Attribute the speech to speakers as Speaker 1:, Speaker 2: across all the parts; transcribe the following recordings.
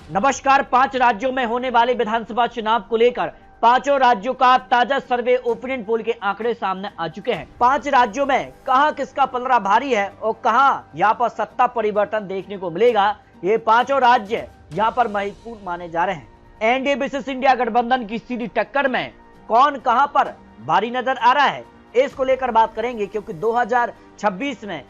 Speaker 1: नमस्कार। 5 राज्यों में होने वाले विधानसभा चुनाव को लेकर पांचों राज्यों का ताजा सर्वे ओपिनियन पोल के आंकड़े सामने आ चुके हैं। 5 राज्यों में कहां किसका पलड़ा भारी है और कहां यहां पर सत्ता परिवर्तन देखने को मिलेगा, ये पांचों राज्य यहां पर महत्वपूर्ण माने जा रहे हैं। एनडीए वर्सेस इंडिया गठबंधन की सीधी टक्कर में कौन कहां पर भारी नजर आ रहा है, इसको लेकर बात करेंगे, क्योंकि 2026 में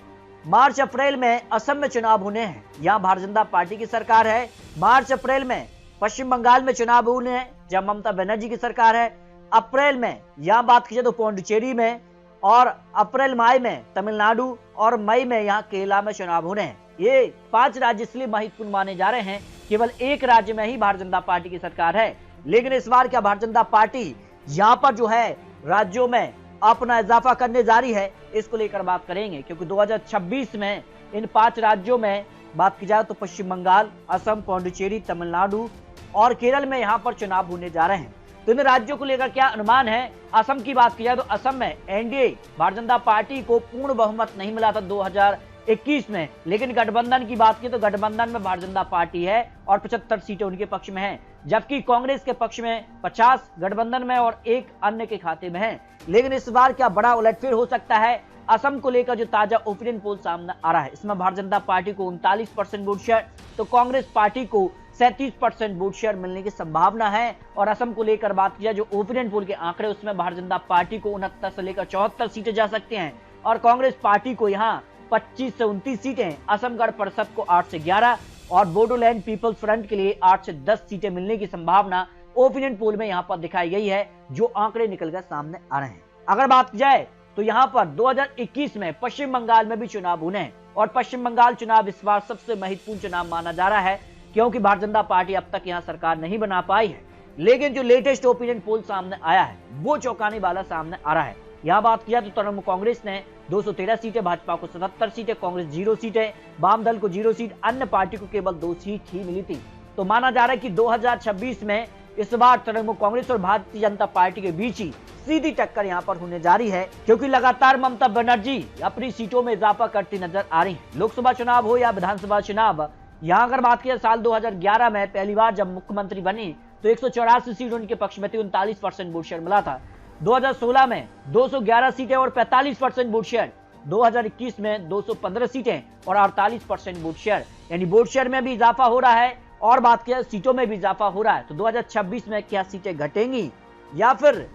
Speaker 1: मार्च अप्रैल में असम में चुनाव होने हैं। यहाँ भारतीय जनता पार्टी की सरकार है। मार्च अप्रैल में पश्चिम बंगाल में चुनाव होने हैं, जब ममता बनर्जी की सरकार है। अप्रैल में यहाँ बात की जाए तो पौंडुचेरी में, और अप्रैल मई में तमिलनाडु, और मई में यहाँ केरला में चुनाव होने हैं। ये 5 राज्य इसलिए महत्वपूर्ण माने जा रहे हैं, केवल एक राज्य में ही भारतीय जनता पार्टी की सरकार है। लेकिन इस बार क्या भारतीय जनता पार्टी यहाँ पर जो है राज्यों में अपना इजाफा करने जारी है, इसको लेकर बात करेंगे, क्योंकि 2026 में इन 5 राज्यों में बात की जाए तो पश्चिम बंगाल, असम, पौंडुचेरी, तमिलनाडु और केरल में यहां पर चुनाव होने जा रहे हैं। तो इन राज्यों को लेकर क्या अनुमान है? असम की बात की जाए तो असम में एनडीए भारतीय जनता पार्टी को पूर्ण बहुमत नहीं मिला था 2021 में, लेकिन गठबंधन की बात की तो गठबंधन में भारतीय जनता पार्टी है और 75 सीटें उनके पक्ष में हैं, जबकि कांग्रेस के पक्ष में 50 गठबंधन में और 1 अन्य के खाते में है। लेकिन इस बार क्या बड़ा उलटफेर हो सकता है? असम को लेकर जो ताजा ओपिनियन पोल सामने आ रहा है, इसमें भारतीय जनता पार्टी को 39% वोट शेयर तो कांग्रेस पार्टी को 37% वोट शेयर मिलने की संभावना है। और असम को लेकर बात की जाए जो ओपिनियन पोल के आंकड़े, उसमें भारतीय जनता पार्टी को 69 से लेकर 74 सीटें जा सकती हैं और कांग्रेस पार्टी को यहाँ 25 से 29 सीटें, असम गण परिषद को 8 से 11 और बोडोलैंड पीपल्स फ्रंट के लिए 8 से 10 सीटें मिलने की संभावना ओपिनियन पोल में यहाँ पर दिखाई गई है, जो आंकड़े निकलकर सामने आ रहे हैं। अगर बात की जाए तो यहाँ पर 2021 में पश्चिम बंगाल में भी चुनाव होने हैं और पश्चिम बंगाल चुनाव इस बार सबसे महत्वपूर्ण चुनाव माना जा रहा है, क्योंकि भारतीय जनता पार्टी अब तक यहाँ सरकार नहीं बना पाई है। लेकिन जो लेटेस्ट ओपिनियन पोल सामने आया है वो चौंकाने वाला सामने आ रहा है। यहाँ बात किया तो तृणमूल कांग्रेस ने 213 सीटें, भाजपा को 77 सीटें, कांग्रेस 0 सीटें, वाम दल को 0 सीट, अन्य पार्टी को केवल 2 सीट ही मिली थी। तो माना जा रहा है कि 2026 में इस बार तृणमूल कांग्रेस और भारतीय जनता पार्टी के बीच ही सीधी टक्कर यहां पर होने जा रही है, क्योंकि लगातार ममता बनर्जी अपनी सीटों में इजाफा करती नजर आ रही है। लोकसभा चुनाव हो या विधानसभा चुनाव, यहां अगर बात की साल 2011 में पहली बार जब मुख्यमंत्री बनी तो 184 सीट उनके पक्ष में थी, 39% वोट शेयर मिला था। 2016 में 211 सीटें और 45% वोट शेयर, 2021 में 215 सीटें और 48% वोट शेयर, यानी वोट शेयर में भी इजाफा हो रहा है और बात किया सीटों में भी इजाफा हो रहा है। तो 2026 में क्या सीटें घटेंगी या फिर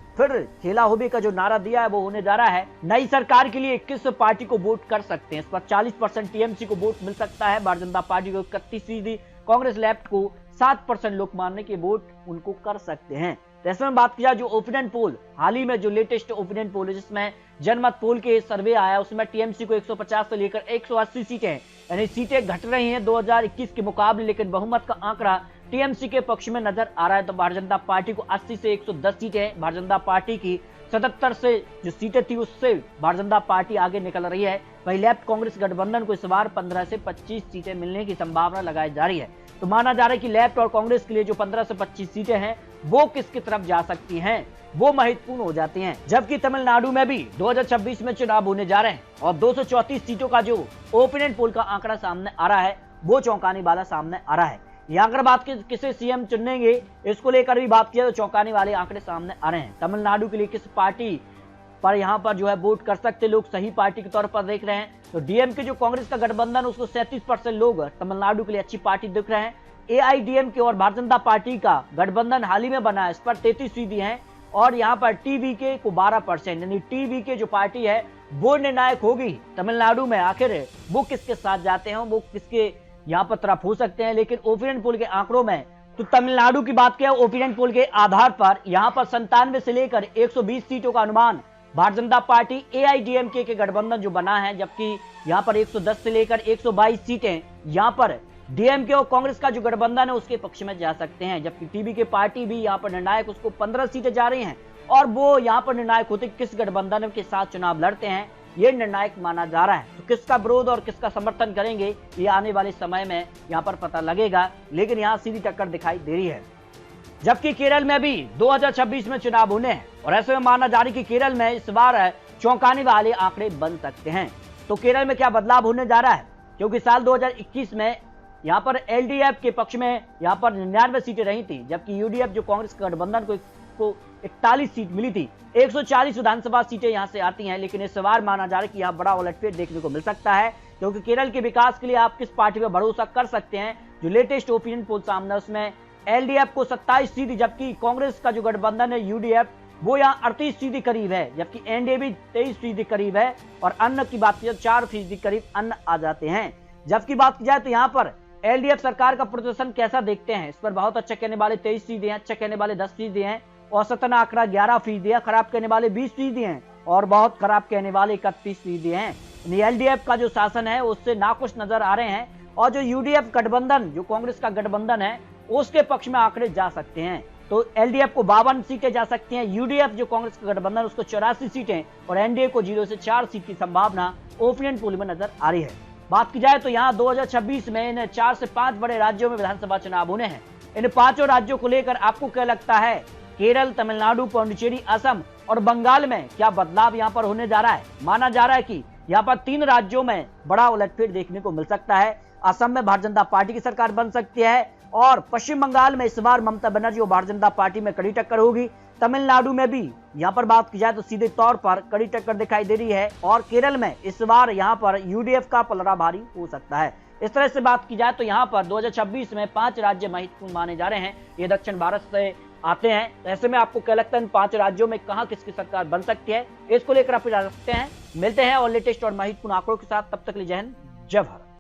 Speaker 1: खेला होबे का जो नारा दिया है वो होने जा रहा है। नई सरकार के लिए 21 पार्टी को वोट कर सकते हैं, इस पर 40% टीएमसी को वोट मिल सकता है, भारतीय जनता पार्टी को 31%, कांग्रेस लेफ्ट को 7% लोग मानने के वोट उनको कर सकते हैं। तो ऐसे में बात किया जो ओपिनियन पोल हाल ही में जो लेटेस्ट ओपिनियन पोल है जिसमें जनमत पोल के सर्वे आया, उसमें टीएमसी को 150 से लेकर 180 सीटें, यानी सीटें घट रही हैं 2021 के मुकाबले, लेकिन बहुमत का आंकड़ा टीएमसी के पक्ष में नजर आ रहा है। तो भारतीय जनता पार्टी को 80 से 110 सीटें, भारतीय जनता पार्टी की 77 से जो सीटें थी उससे भारतीय जनता पार्टी आगे निकल रही है। वहीं लेफ्ट कांग्रेस गठबंधन को इस बार 15 से 25 सीटें मिलने की संभावना लगाई जा रही है। तो माना जा रहा है कि लेफ्ट और कांग्रेस के लिए जो 15 से 25 सीटें हैं वो किसकी तरफ जा सकती हैं, वो महत्वपूर्ण हो जाती हैं। जबकि तमिलनाडु में भी 2026 में चुनाव होने जा रहे हैं और 234 सीटों का जो ओपिनियन पोल का आंकड़ा सामने आ रहा है वो चौंकाने वाला सामने आ रहा है। यहाँ अगर बात की किसे सीएम चुनेंगे, इसको लेकर भी बात किया तो चौंकाने वाले आंकड़े सामने आ रहे हैं। तमिलनाडु के लिए किस पार्टी पर यहाँ पर जो है वोट कर सकते लोग सही पार्टी के तौर पर देख रहे हैं, तो डीएमके जो कांग्रेस का गठबंधन उसको 37% लोग तमिलनाडु के लिए अच्छी पार्टी दिख रहे हैं। एआईडीएमके और भारतीय जनता पार्टी का गठबंधन हाल ही में बना है, इस पर 33% हैं और यहाँ पर टीवीके को 12%, यानी टीवीके जो पार्टी है वो निर्णायक होगी तमिलनाडु में, आखिर वो किसके साथ जाते हैं, वो किसके यहाँ पर तरफ हो सकते हैं। लेकिन ओपिनियन पोल के आंकड़ों में तो तमिलनाडु की बात किया, ओपिनियन पोल के आधार पर यहाँ पर 97 से लेकर 120 सीटों का अनुमान भारतीय जनता पार्टी एआईडीएमके के गठबंधन जो बना है, जबकि यहाँ पर 110 से लेकर 122 सीटें यहाँ पर डीएमके और कांग्रेस का जो गठबंधन है उसके पक्ष में जा सकते हैं। जबकि टीवीके पार्टी भी यहाँ पर निर्णायक, उसको 15 सीटें जा रही हैं और वो यहाँ पर निर्णायक होते किस गठबंधन के साथ चुनाव लड़ते हैं, ये निर्णायक माना जा रहा है। तो किसका विरोध और किसका समर्थन करेंगे ये आने वाले समय में यहाँ पर पता लगेगा, लेकिन यहाँ सीधी टक्कर दिखाई दे रही है। जबकि केरल में भी 2026 में चुनाव होने हैं और ऐसे में माना जा रहा है कि केरल में इस बार चौंकाने वाले आंकड़े बन सकते हैं। तो केरल में क्या बदलाव होने जा रहा है, क्योंकि साल 2021 में यहाँ पर एलडीएफ के पक्ष में यहाँ पर 99 सीटें रही थी, जबकि यूडीएफ जो कांग्रेस का गठबंधन को 41 सीट मिली थी। 140 विधानसभा सीटें यहां से आती हैं, लेकिन इस बार माना जा रहा है कि यहां बड़ा उलटफेर देखने को मिल सकता है, क्योंकि केरल के विकास के लिए आप किस पार्टी पर भरोसा कर सकते हैं। जो लेटेस्ट ओपिनियन पोल सामने उसमें एलडीएफ को 27 सीट, जबकि कांग्रेस का जो गठबंधन है यूडीएफ वो यहाँ 38% करीब है, जबकि एनडीए भी 23% करीब है, और अन्य की बात की जाए 4% करीब अन्य आ जाते हैं। जबकि बात की जाए तो यहाँ पर एलडीएफ सरकार का प्रदर्शन कैसा देखते हैं, इस पर बहुत अच्छा कहने वाले 23% हैं, अच्छा कहने वाले 10% हैं, औसतन आंकड़ा 11% है, खराब कहने वाले 20% हैं, और बहुत खराब कहने वाले 31% हैं। एलडीएफ का जो शासन है उससे नाखुश नजर आ रहे हैं, और जो यूडीएफ गठबंधन जो कांग्रेस का गठबंधन है उसके पक्ष में आंकड़े जा सकते हैं। तो एलडीएफ को 52 सीटें जा सकती हैं, यूडीएफ जो कांग्रेस का गठबंधन उसको 84 सीटें, और एनडीए को 0 से 4 सीट की संभावना ओपिनियन पोल में नजर आ रही है। बात की जाए तो यहाँ 2026 में इन 4 से 5 बड़े राज्यों में विधानसभा चुनाव होने हैं। इन 5 राज्यों को लेकर आपको क्या लगता है, केरल, तमिलनाडु, पांडिचेरी, असम और बंगाल में क्या बदलाव यहाँ पर होने जा रहा है? माना जा रहा है कि यहाँ पर 3 राज्यों में बड़ा उलटफेर देखने को मिल सकता है। असम में भारतीय जनता पार्टी की सरकार बन सकती है, और पश्चिम बंगाल में इस बार ममता बनर्जी और भारतीय जनता पार्टी में कड़ी टक्कर होगी। तमिलनाडु में भी यहाँ पर बात की जाए तो सीधे तौर पर कड़ी टक्कर दिखाई दे रही है, और केरल में इस बार यहाँ पर यूडीएफ का पलड़ा भारी हो सकता है। इस तरह से बात की जाए तो यहाँ पर 2026 में 5 राज्य महत्वपूर्ण माने जा रहे हैं, ये दक्षिण भारत से आते हैं। ऐसे में आपको क्या लगता है इन 5 राज्यों में कहां किसकी सरकार बन सकती है, इसको लेकर आप जा सकते हैं। मिलते हैं और लेटेस्ट और महत्वपूर्ण आंकड़ों के साथ, तब तक के लिए जय हिंद, जय भारत।